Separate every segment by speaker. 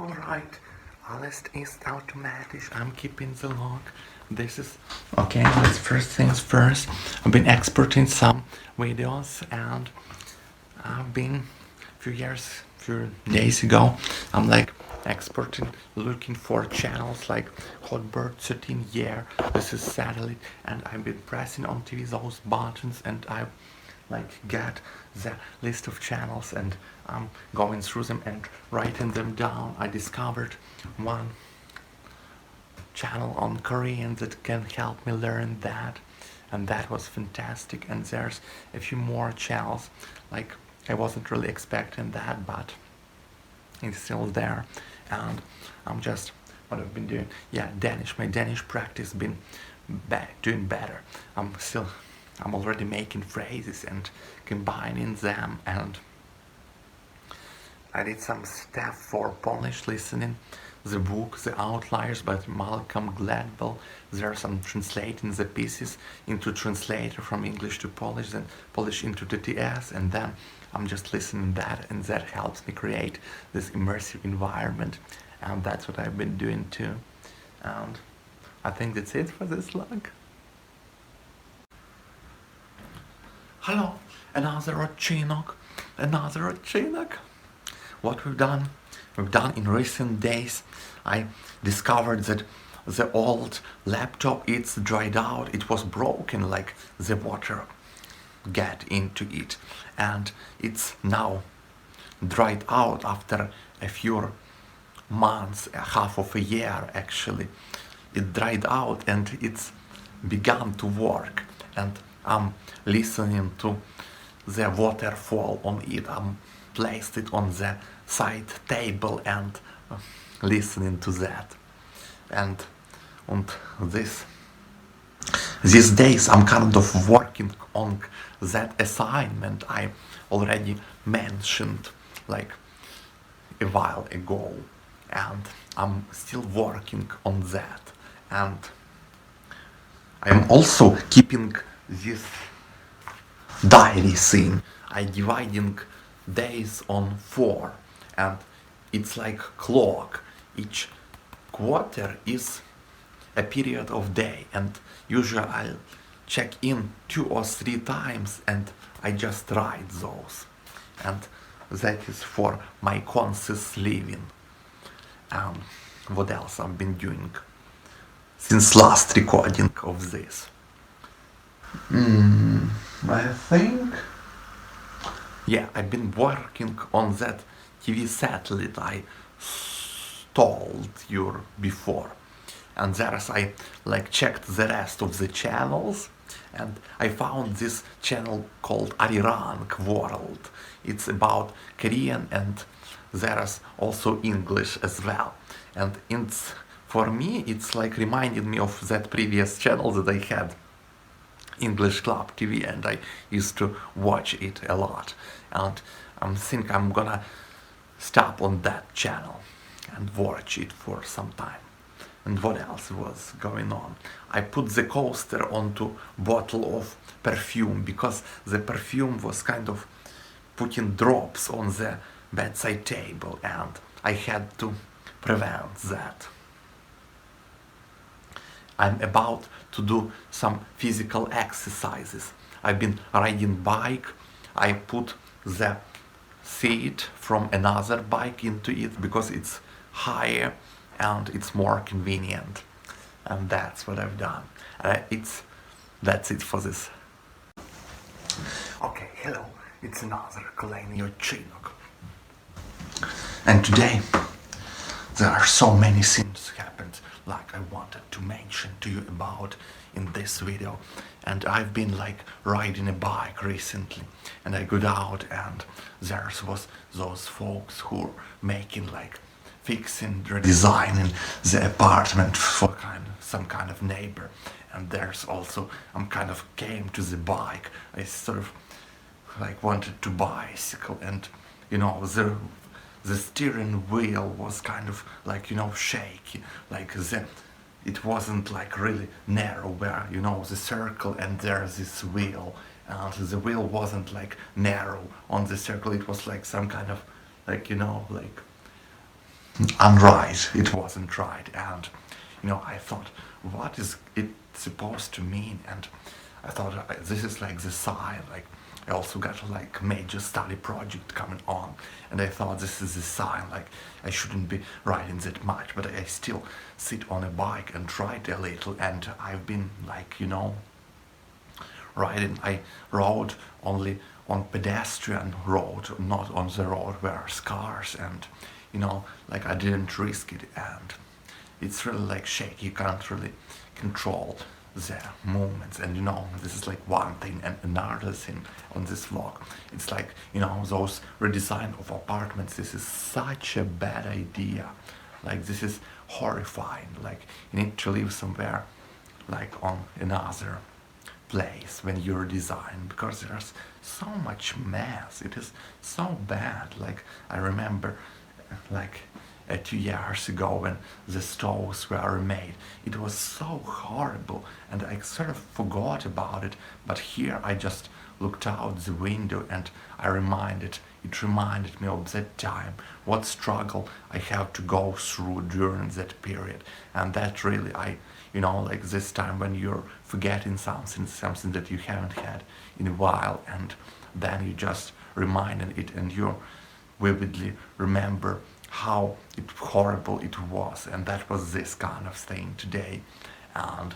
Speaker 1: Alright, alles ist automatisch. I'm keeping the log. This is okay. Let's first things first. I've been exporting some videos, and I've been few days ago. I'm like exporting, looking for channels like Hotbird 13 year. This is satellite, and I've been pressing on TV those buttons, and I like get the list of channels, and I'm going through them and writing them down. I discovered one channel on Korean that can help me learn that, and that was fantastic. And there's a few more channels, like I wasn't really expecting that, but it's still there. And I'm just what I've been doing. Yeah, Danish. My Danish practice been doing better. I'm already making phrases and combining them, and I did some stuff for Polish listening. The book, The Outliers by Malcolm Gladwell. There's some translating the pieces into translator from English to Polish, then Polish into TTS, and then I'm just listening that, and that helps me create this immersive environment. And that's what I've been doing too. And I think that's it for this vlog. Hello, another odcinek. What we've done in recent days, I discovered that the old laptop, it's dried out, it was broken, like the water get into it, and it's now dried out after a few months, half of a year actually. It dried out and it's begun to work, and I'm listening to the waterfall on it. I'm placed it on the side table and listening to that. And these days I'm kind of working on that assignment I already mentioned like a while ago, and I'm still working on that. And I'm also keeping this diary thing. I dividing days on 4, and it's like clock. Each quarter is a period of day, and usually I'll check in 2 or 3 times, and I just write those. And that is for my conscious living. What else I've been doing since last recording of this? I think, yeah, I've been working on that TV satellite I told you before, and there's I like checked the rest of the channels, and I found this channel called Arirang World. It's about Korean, and there's also English as well, and it's, for me, it's like reminding me of that previous channel that I had, English Club TV, and I used to watch it a lot. And I think I'm gonna stop on that channel and watch it for some time. And what else was going on? I put the coaster onto bottle of perfume, because the perfume was kind of putting drops on the bedside table, and I had to prevent that. I'm about to do some physical exercises. I've been riding bike. I put the seat from another bike into it because it's higher and it's more convenient. And that's what I've done. That's it for this. Okay, hello. It's another Kolejny odcinek. And today there are so many things happened like I wanted to mention to you about in this video. And I've been like riding a bike recently, and I got out, and there was those folks who were making like fixing, redesigning the apartment for some kind of neighbor. And there's also kind of came to the bike. I sort of like wanted to bicycle, and the steering wheel was kind of like shaky, like it wasn't like really narrow where the circle, and there's this wheel, and the wheel wasn't like narrow on the circle. It was like some kind of like like unright. It wasn't right, and I thought, what is it supposed to mean? And I thought, this is like the sign. Like, I also got like major study project coming on, and I thought this is a sign. Like, I shouldn't be riding that much, but I still sit on a bike and ride a little. And I've been like, riding. I rode only on pedestrian road, not on the road where cars, and like I didn't risk it, and it's really like shaky. You can't really control the movements, and this is like one thing, and another thing on this vlog, it's like those redesign of apartments. This is such a bad idea. Like, this is horrifying. Like, you need to live somewhere like on another place when you're design, because there's so much mess. It is so bad. Like, I remember like 2 years ago when the stoves were made, it was so horrible, and I sort of forgot about it. But here I just looked out the window, and it reminded me of that time, what struggle I have to go through during that period. And that really, like this time when you're forgetting something that you haven't had in a while, and then you just reminding it, and you vividly remember how horrible it was. And that was this kind of thing today. And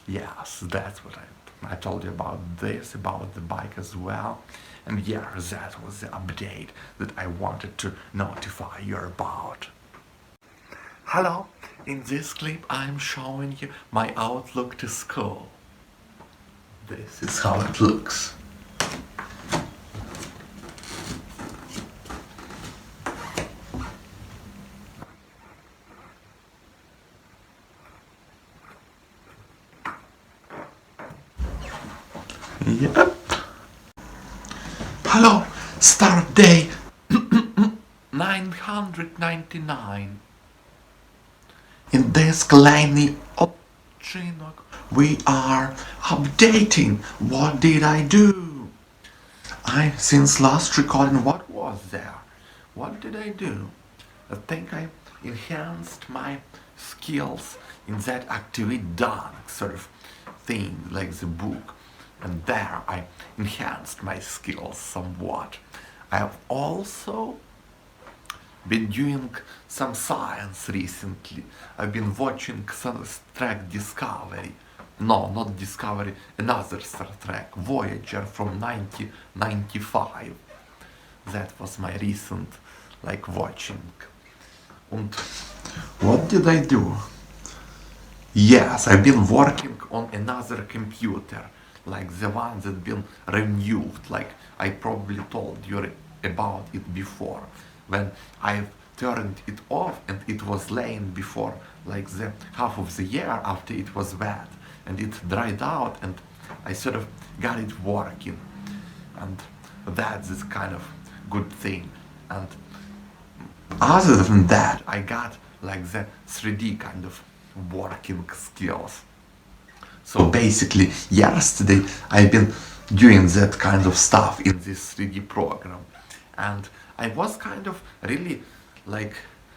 Speaker 1: yes, that's what I told you about this, about the bike as well. And yeah, that was the update that I wanted to notify you about. Hello, in this clip I'm showing you my outlook to school. This is how it looks. Yep. Hello, start day 999. In this kleiny odcinek we are updating. What did I do? Since last recording, what was there? What did I do? I think I enhanced my skills in that activity done sort of thing, like the book. And there I enhanced my skills somewhat. I have also been doing some science recently. I've been watching Star Trek Discovery. No, not Discovery, another Star Trek, Voyager from 1995. That was my recent, watching. And what did I do? Yes, I've been working on another computer, like the one that's been renewed, like I probably told you about it before, when I turned it off and it was laying before like the half of the year after it was wet, and it dried out, and I sort of got it working, and that's this kind of good thing. And other than that, I got like the 3D kind of working skills. So basically, yesterday I've been doing that kind of stuff in this 3D program, and I was kind of really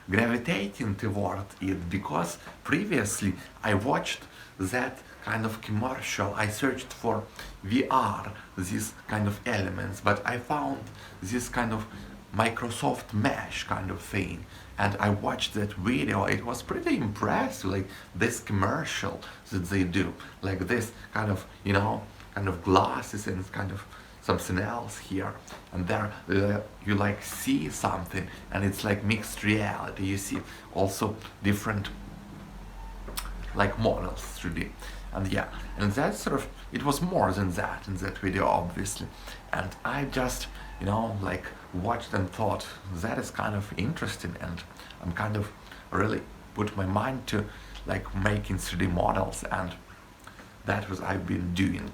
Speaker 1: gravitating toward it, because previously I watched that kind of commercial. I searched for VR, these kind of elements, but I found this kind of Microsoft Mesh kind of thing, and I watched that video. It was pretty impressive, like this commercial that they do, like this kind of glasses and kind of something else here, and there you see something, and it's like mixed reality. You see also different models 3D, and yeah, and that sort of, it was more than that in that video, obviously. And I just watched and thought that is kind of interesting, and I'm kind of really put my mind to making 3D models, and that was I've been doing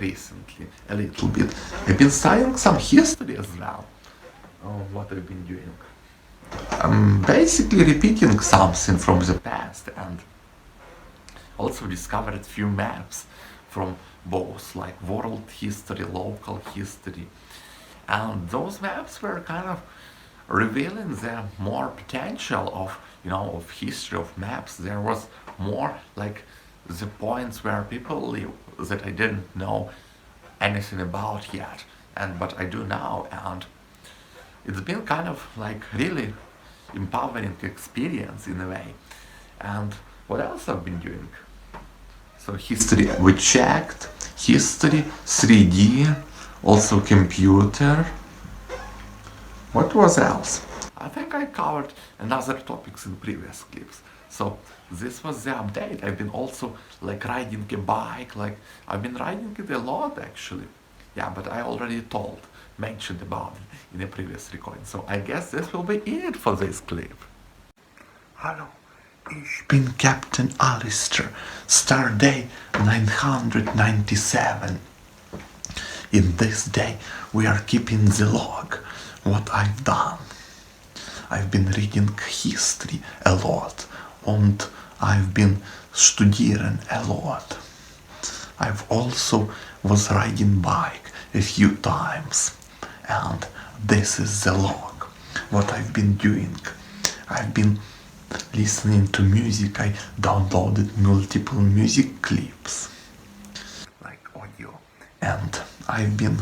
Speaker 1: recently a little bit. I've been studying some history as well. What I've been doing, I'm basically repeating something from the past, and also discovered few maps from both world history, local history, and those maps were kind of revealing the more potential of, of history of maps. There was more like the points where people live that I didn't know anything about yet, and but I do now, and it's been kind of like really empowering experience in a way. And what else I've been doing? So history, we checked history, 3D, also computer. What was else? I think I covered another topics in previous clips. So this was the update. I've been also like riding a bike, like I've been riding it a lot actually. Yeah, but I already mentioned about it in a previous recording. So I guess this will be it for this clip. Hello, ich bin Captain Alistair, star day 997. In this day we are keeping the log, what I've done. I've been reading history a lot, and I've been studieren a lot. I've also was riding bike a few times, and this is the log, what I've been doing. I've been listening to music. I downloaded multiple music clips, like audio, and I've been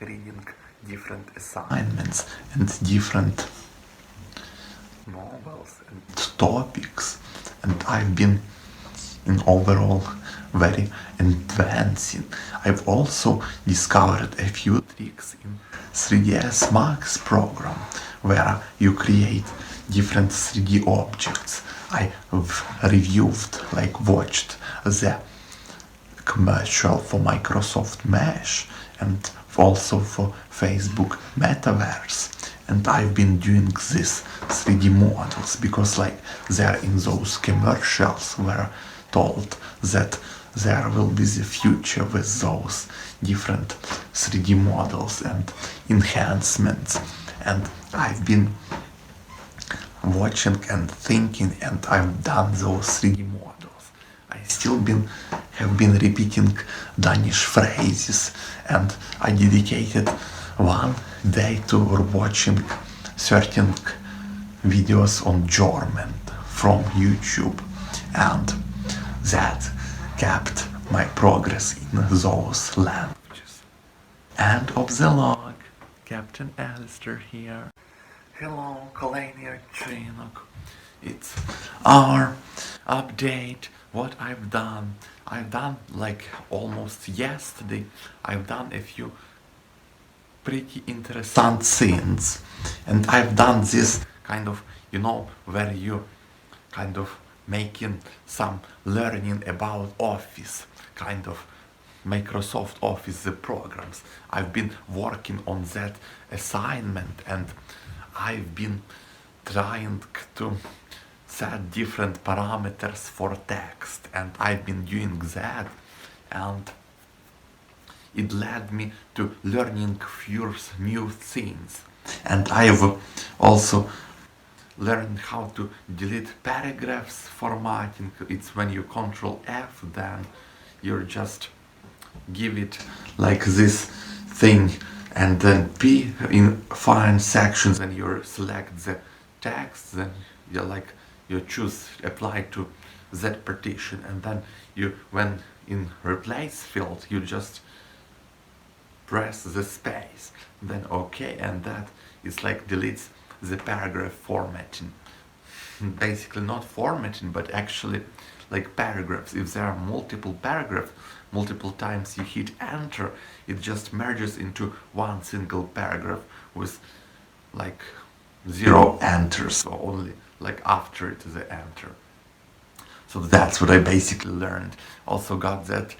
Speaker 1: reading different assignments and different novels and topics, and I've been in overall very advancing. I've also discovered a few tricks in 3ds Max program where you create different 3D objects. I've reviewed, like watched the commercial for Microsoft Mesh and also for Facebook Metaverse, and I've been doing this 3D models because like they're in those commercials were told that there will be the future with those different 3D models and enhancements, and I've been watching and thinking, and I've done those 3D models. I still have been repeating Danish phrases, and I dedicated one day to watching certain videos on German from YouTube, and that kept my progress in those languages. End of the log. Captain Alistair here. Hello, Kalenia Chinok. It's our update. What I've done like almost yesterday. I've done a few pretty interesting things, and I've done this kind of, where you kind of making some learning about Office, kind of Microsoft Office, the programs. I've been working on that assignment, and I've been trying to set different parameters for text, and I've been doing that, and it led me to learning few new things. And I've also learned how to delete paragraphs formatting. It's when you Control F, then you just give it like this thing, and then P in fine sections, and you select the text, then you choose apply to that partition, and then when in replace field you just press the space, then OK, and that is like deletes the paragraph formatting. Basically not formatting, but actually like paragraphs. If there are multiple paragraphs, multiple times you hit enter, it just merges into one single paragraph with like 0 enters, so only like after it is the enter. So that's what I basically learned. Also got that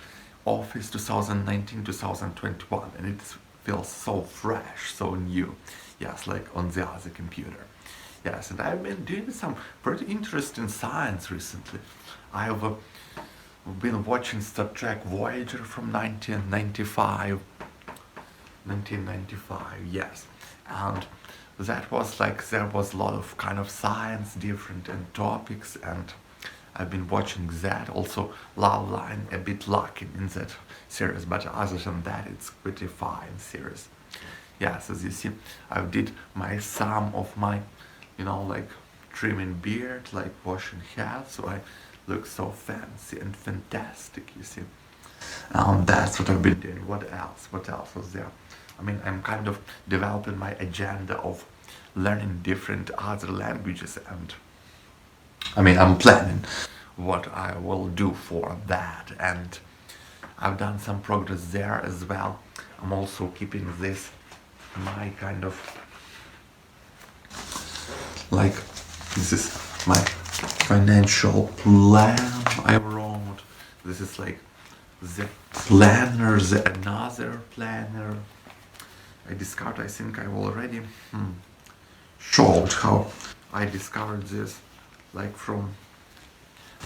Speaker 1: Office 2019-2021, and it feels so fresh, so new. Yes, like on the other computer. Yes, and I've been doing some pretty interesting science recently. I've been watching Star Trek Voyager from 1995. 1995, yes. And that was like, there was a lot of kind of science, different topics, and I've been watching that. Also, Love Line, a bit lacking in that series, but other than that, it's pretty fine series. Yes, as you see, I did some of my, like trimming beard, like washing hair, so I look so fancy and fantastic, you see. That's what I've been doing. What else? What else was there? I mean, I'm kind of developing my agenda of learning different other languages, and I mean, I'm planning what I will do for that, and I've done some progress there as well. I'm also keeping this my kind of like this is my financial plan I wrote. This is like the planner, the another planner. I discovered, I think I already showed how I discovered this, like from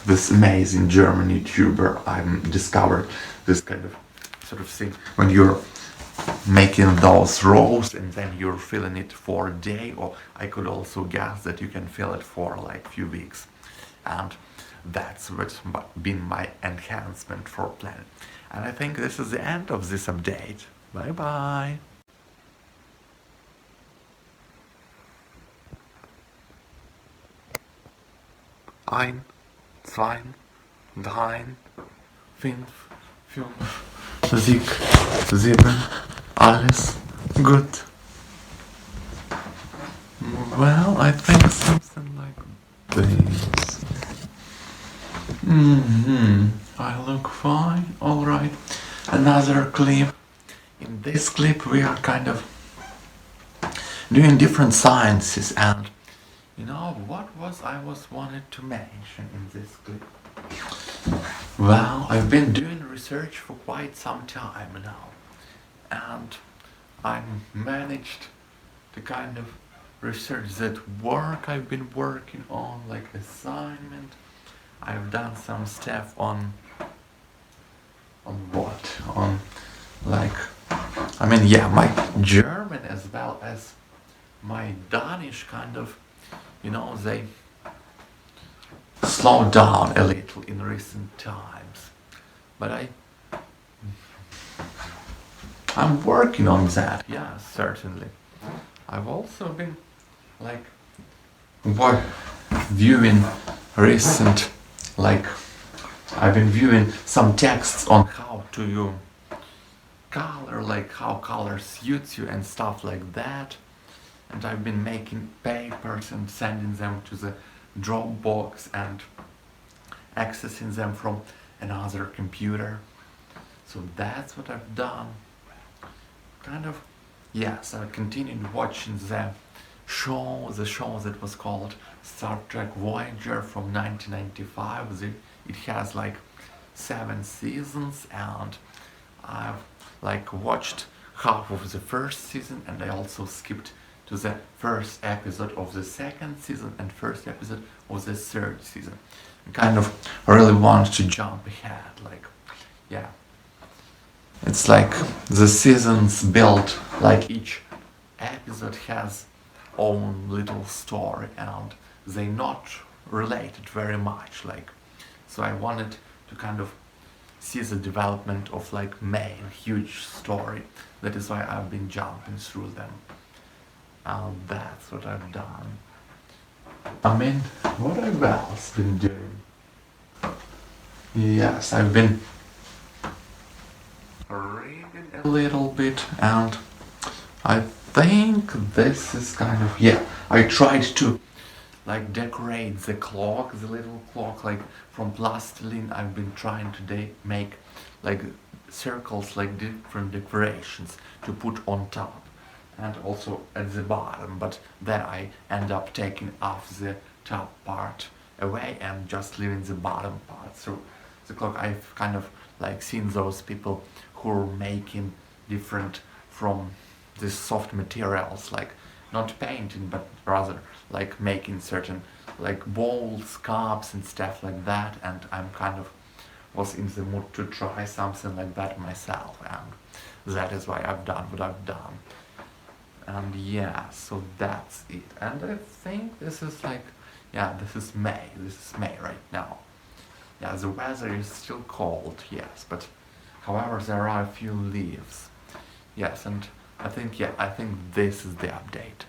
Speaker 1: this amazing German YouTuber. I discovered this kind of sort of thing when you're making those rows and then you're filling it for a day, or I could also guess that you can fill it for like few weeks, and that's what's been my enhancement for planning. And I think this is the end of this update. Bye bye. Ein, zwei, drei, fünf, sechs, sieben, alles gut. Well, I think something like this. I look fine. Alright. Another clip. In this clip we are kind of doing different sciences, and what I was wanted to mention in this clip. Well, I've been doing research for quite some time now, and I managed to kind of research that work I've been working on, like assignment. I've done some stuff on what? On like, I mean, yeah, my German as well as my Danish kind of, they slowed down a little in recent times. But I'm working on that, yeah, certainly. I've also been like viewing recent, like I've been viewing some texts on how to color, like how color suits you and stuff like that. And I've been making papers and sending them to the Dropbox and accessing them from another computer. So that's what I've done. Kind of, yes, I continued watching the show that was called Star Trek Voyager from 1995. It has like 7 seasons, and I've like watched half of the first season, and I also skipped to the first episode of the second season and first episode of the third season. I kind of really want to jump ahead, like, yeah. It's like the seasons built, like each episode has own little story, and they not related very much, like, so I wanted to kind of see the development of like main huge story. That is why I've been jumping through them. And that's what I've done. I mean, what have I else been doing? Yes, I've been reading a little bit, and I think this is kind of, yeah, I tried to like decorate the clock, the little clock, like from plastiline. I've been trying to make like circles, like different decorations to put on top and also at the bottom, but then I end up taking off the top part away and just leaving the bottom part. So the clock, I've kind of like seen those people who are making different from these soft materials, like not painting but rather like making certain like bowls, cups and stuff like that, and I'm kind of was in the mood to try something like that myself, and that is why I've done what I've done. And yeah, so that's it. And I think this is like, yeah, this is May right now. Yeah, the weather is still cold, yes, but however there are a few leaves. Yes, and I think, yeah, I think this is the update.